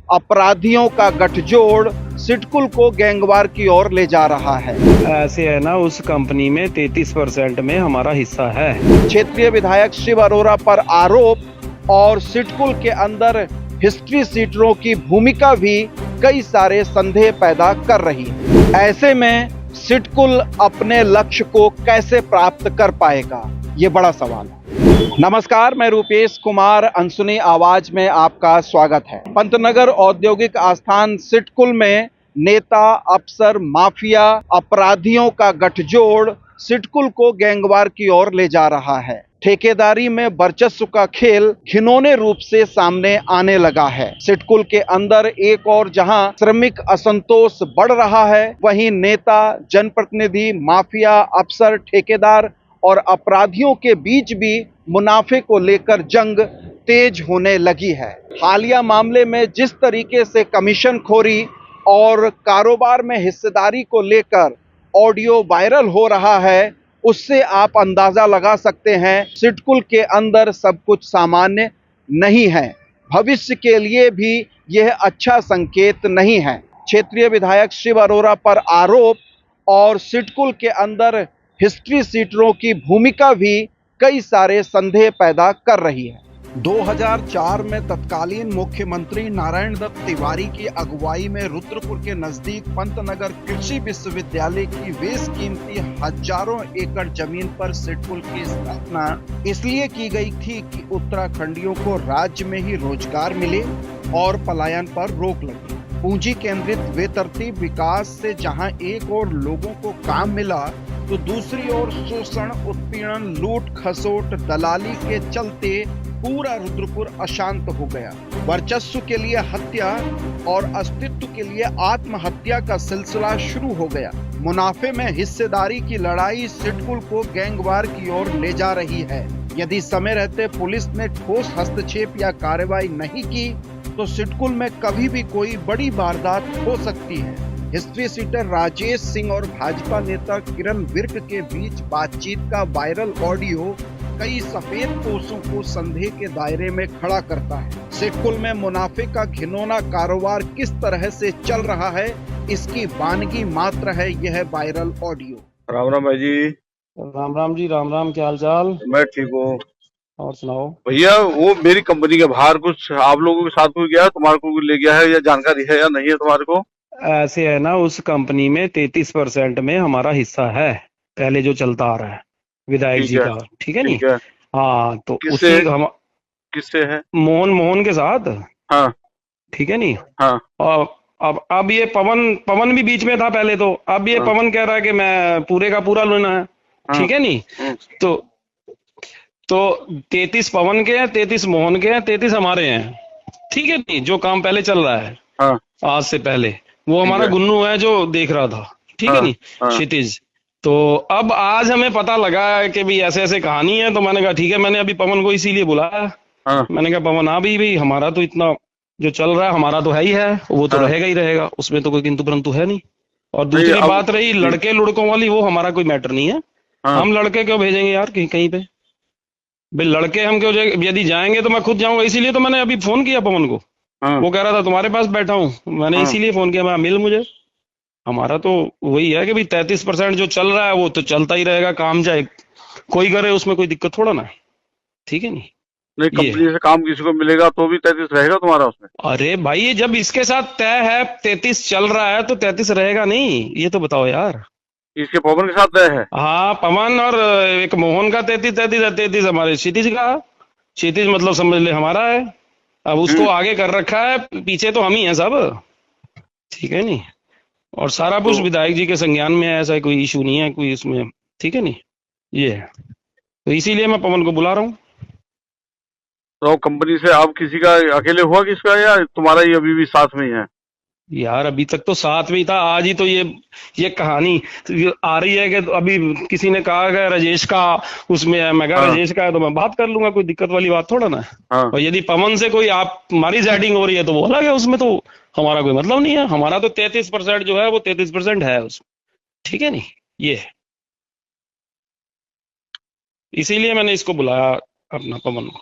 अपराधियों का गठजोड़ सिडकुल को गैंगवार की ओर ले जा रहा है। ऐसे है ना, उस कंपनी में 33% में हमारा हिस्सा है। क्षेत्रीय विधायक शिव अरोड़ा पर आरोप और सिडकुल के अंदर हिस्ट्री सीटरों की भूमिका भी कई सारे संदेह पैदा कर रही है। ऐसे में सिडकुल अपने लक्ष्य को कैसे प्राप्त कर पाएगा, ये बड़ा सवाल है। नमस्कार, मैं रूपेश कुमार, अनसुनी आवाज में आपका स्वागत है। पंतनगर औद्योगिक आस्थान सिडकुल में नेता, अफसर, माफिया, अपराधियों का गठजोड़ सिडकुल को गैंगवार की ओर ले जा रहा है। ठेकेदारी में वर्चस्व का खेल घिनौने रूप से सामने आने लगा है। सिडकुल के अंदर एक और जहां श्रमिक असंतोष बढ़ रहा है, वहीं नेता, जनप्रतिनिधि, माफिया, अफसर, ठेकेदार और अपराधियों के बीच भी मुनाफे को लेकर जंग तेज होने लगी है। हालिया मामले में जिस तरीके से कमीशनखोरी और कारोबार में हिस्सेदारी को लेकर ऑडियो वायरल हो रहा है, उससे आप अंदाजा लगा सकते हैं सिडकुल के अंदर सब कुछ सामान्य नहीं है। भविष्य के लिए भी यह अच्छा संकेत नहीं है। क्षेत्रीय विधायक शिव अरोड़ा पर आरोप और सिडकुल के अंदर हिस्ट्री सीटरों की भूमिका भी कई सारे संदेह पैदा कर रही है। 2004 में तत्कालीन मुख्यमंत्री नारायण दत्त तिवारी की अगुवाई में रुद्रपुर के नजदीक पंतनगर कृषि विश्वविद्यालय की बेशकीमती हजारों एकड़ जमीन पर सिडकुल की स्थापना इसलिए की गई थी कि उत्तराखंडियों को राज्य में ही रोजगार मिले और पलायन पर रोक लगे। पूंजी केंद्रित बेतरतीब विकास से जहां एक और लोगों को काम मिला, तो दूसरी ओर शोषण, उत्पीड़न, लूट खसोट, दलाली के चलते पूरा रुद्रपुर अशांत हो गया। वर्चस्व के लिए हत्या और अस्तित्व के लिए आत्महत्या का सिलसिला शुरू हो गया। मुनाफे में हिस्सेदारी की लड़ाई सिडकुल को गैंगवार की ओर ले जा रही है। यदि समय रहते पुलिस ने ठोस हस्तक्षेप या कार्रवाई नहीं की, तो सिडकुल में कभी भी कोई बड़ी वारदात हो सकती है। हिस्ट्री सीटर राजेश सिंह और भाजपा नेता किरण विर्क के बीच बातचीत का वायरल ऑडियो कई सफेद पोषों को संदेह के दायरे में खड़ा करता है। सिडकुल में मुनाफे का घिनौना कारोबार किस तरह से चल रहा है, इसकी वानगी मात्र है यह वायरल ऑडियो। राम राम भाई जी। राम राम जी, राम राम। क्या हाल चाल? मैं ठीक हूँ। और सुनाओ भैया, वो मेरी कंपनी के बाहर कुछ आप लोगों के साथ कोई गया, तुम्हारे को ले गया है, या जानकारी है या नहीं है तुम्हारे को? ऐसे है ना, उस कंपनी में 33% में हमारा हिस्सा है, पहले जो चलता आ रहा है विधायक जी का। ठीक है नी? ठीक है। हाँ, तो किससे उसी हम किससे है? मोहन के साथ। हाँ ठीक है नी? हाँ और अब ये पवन भी बीच में था पहले, तो अब ये हाँ पवन कह रहा है कि मैं पूरे का पूरा लेना है। हाँ। ठीक है नी? तो 33 पवन के हैं, 33 मोहन के हैं, 33 हमारे हैं। ठीक है नी? जो काम पहले चल रहा है हाँ आज से पहले, वो हमारा है। गुन्नू है जो देख रहा था। ठीक है नी? हाँ। क्षितिज। तो अब आज हमें पता लगा है कि भी ऐसे ऐसे कहानी है, तो मैंने कहा ठीक है, मैंने अभी पवन को इसीलिए बुलाया। हाँ मैंने कहा पवन, हाँ भाई हमारा तो इतना जो चल रहा है हमारा तो है ही है, वो तो हाँ। रहेगा ही रहेगा, उसमें तो कोई किंतु परंतु है नहीं। और नहीं, दूसरी अब बात रही लड़के लुड़कों वाली, वो हमारा कोई मैटर नहीं है। हाँ हम लड़के क्यों भेजेंगे यार कहीं कहीं पे? भाई लड़के हम क्यों यदि जाएंगे तो मैं खुद जाऊंगा। इसीलिए तो मैंने अभी फोन किया पवन को। हाँ वो कह रहा था तुम्हारे पास बैठा हूँ, मैंने हाँ। इसीलिए फोन किया, मैं मिल मुझे। हमारा तो वही है कि भाई 33% जो चल रहा है वो तो चलता ही रहेगा, काम चाहे कोई करे, उसमें कोई दिक्कत थोड़ा ना। ठीक है नहीं? नहीं, ये कंपनी से काम किसी को मिलेगा तो भी 33 रहेगा तुम्हारा उसमें? अरे भाई, ये जब इसके साथ तय है 33 चल रहा है, तो 33 रहेगा नहीं? ये तो बताओ यार। इसके पवन के साथ तय है? हाँ, पवन और एक मोहन का 33 33 है, 33 हमारे क्षितिज का। क्षितिज मतलब समझ ले हमारा है। अब उसको आगे कर रखा है, पीछे तो हम ही हैं सब। ठीक है नहीं? और सारा कुछ तो विधायक जी के संज्ञान में है, ऐसा कोई इशू नहीं है कोई इसमें। ठीक है नहीं? ये है, तो इसीलिए मैं पवन को बुला रहा हूँ। कंपनी से आप किसी का अकेले हुआ किसका, या तुम्हारा ही अभी भी साथ में ही है? यार अभी तक तो साथ में ही था, आज ही तो ये कहानी आ रही है कि अभी किसी ने कहा कि राजेश का उसमें है। मैं कहा हाँ राजेश का है तो मैं बात कर लूंगा, कोई दिक्कत वाली बात थोड़ा ना है। हाँ। और यदि पवन से कोई आप हमारी सेटिंग हो रही है तो वो अलग है, उसमें तो हमारा कोई मतलब नहीं है। हमारा तो 33% जो है वो 33% है उसमें। ठीक है नहीं? ये है। इसीलिए मैंने इसको बुलाया, अपना पवन को।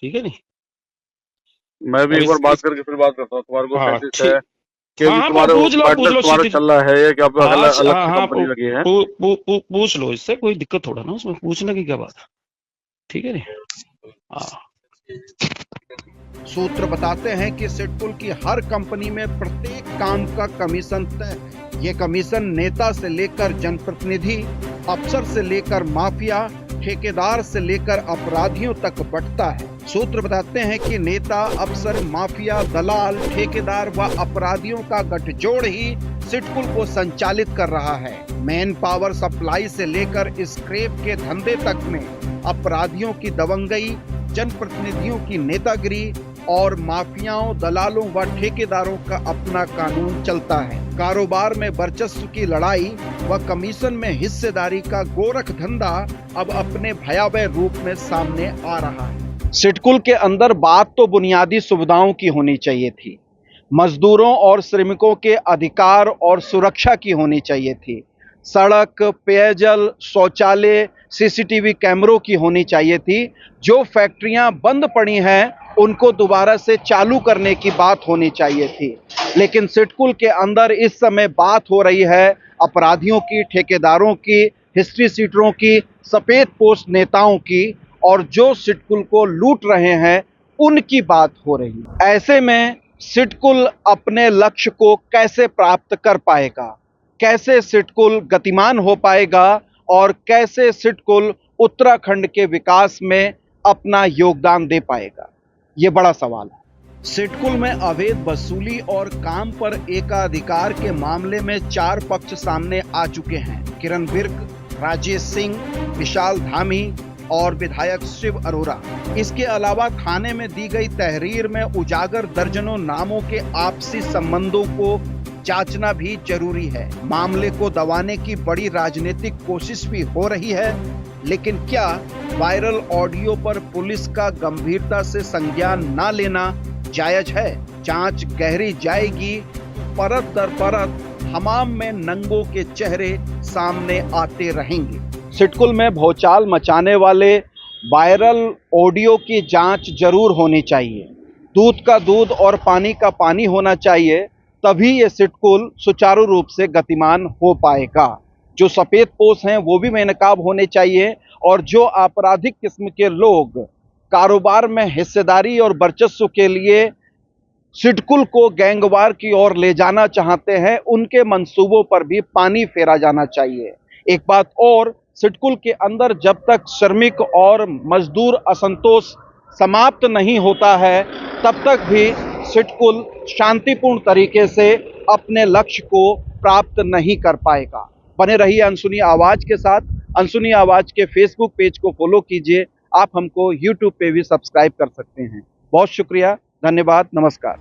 ठीक है नहीं? मैं भी अब एक बार इस, बात इस करके फिर बात करता हूँ। तुम्हारे को हाँ तैतीस है ठीक। कि हाँ अभी हाँ तुम्हारे पूछ लो पार्टनर तुम्हारा क्षितिज। चल रहा है या कि आप हाँ अलग अलग हाँ से हाँ कंपनी लगी है? पूछ लो इससे, कोई दिक्कत थोड़ा ना उसमें, पूछने की क्या बात है। ठीक है नी। हाँ सूत्र बताते हैं कि सिडकुल की हर कंपनी में प्रत्येक काम का कमीशन तय है। ये कमीशन नेता से लेकर जनप्रतिनिधि, अफसर से लेकर माफिया, ठेकेदार से लेकर अपराधियों तक बंटता है। सूत्र बताते हैं कि नेता, अफसर, माफिया, दलाल, ठेकेदार व अपराधियों का गठजोड़ ही सिडकुल को संचालित कर रहा है। मैन पावर सप्लाई से लेकर स्क्रैप के धंधे तक में अपराधियों की दबंगई, जनप्रतिनिधियों की नेतागिरी और माफियाओं, दलालों व ठेकेदारों का अपना कानून चलता है। कारोबार में वर्चस्व की लड़ाई व कमीशन में हिस्सेदारी का गोरख धंधा अब अपने भयावह रूप में सामने आ रहा है। सिडकुल के अंदर बात तो बुनियादी सुविधाओं की होनी चाहिए थी, मजदूरों और श्रमिकों के अधिकार और सुरक्षा की होनी चाहिए थी, सड़क, पेयजल, शौचालय, सीसीटीवी कैमरों की होनी चाहिए थी। जो फैक्ट्रियां बंद पड़ी हैं उनको दोबारा से चालू करने की बात होनी चाहिए थी। लेकिन सिडकुल के अंदर इस समय बात हो रही है अपराधियों की, ठेकेदारों की, हिस्ट्री सीटरों की, सफेद पोस्ट नेताओं की, और जो सिडकुल को लूट रहे हैं उनकी बात हो रही है। ऐसे में सिडकुल अपने लक्ष्य को कैसे प्राप्त कर पाएगा, कैसे सिडकुल गतिमान हो पाएगा और कैसे सिडकुल उत्तराखंड के विकास में अपना योगदान दे पाएगा, ये बड़ा सवाल है। सिडकुल में अवैध वसूली और काम पर एकाधिकार के मामले में 4 पक्ष सामने आ चुके हैं। किरण विर्क, राजेश सिंह, विशाल धामी और विधायक शिव अरोरा। इसके अलावा थाने में दी गई तहरीर में उजागर दर्जनों नामों के आपसी संबंधों को जांचना भी जरूरी है। मामले को दबाने की बड़ी राजनीतिक कोशिश भी हो रही है, लेकिन क्या वायरल ऑडियो पर पुलिस का गंभीरता से संज्ञान न लेना जायज है? जांच गहरी जाएगी, परत दर परत हमाम में नंगों के चेहरे सामने आते रहेंगे। सिडकुल में भौचाल मचाने वाले वायरल ऑडियो की जांच जरूर होनी चाहिए। दूध का दूध और पानी का पानी होना चाहिए, तभी ये सिडकुल सुचारू रूप से गतिमान हो पाएगा। जो सफेद पोश हैं वो भी बेनकाब होने चाहिए, और जो आपराधिक किस्म के लोग कारोबार में हिस्सेदारी और वर्चस्व के लिए सिडकुल को गैंगवार की ओर ले जाना चाहते हैं, उनके मंसूबों पर भी पानी फेरा जाना चाहिए। एक बात और, सिडकुल के अंदर जब तक श्रमिक और मजदूर असंतोष समाप्त नहीं होता है, तब तक भी सिडकुल शांतिपूर्ण तरीके से अपने लक्ष्य को प्राप्त नहीं कर पाएगा। बने रहिए अनसुनी आवाज के साथ। अनसुनी आवाज के फेसबुक पेज को फॉलो कीजिए। आप हमको यूट्यूब पे भी सब्सक्राइब कर सकते हैं। बहुत शुक्रिया, धन्यवाद, नमस्कार।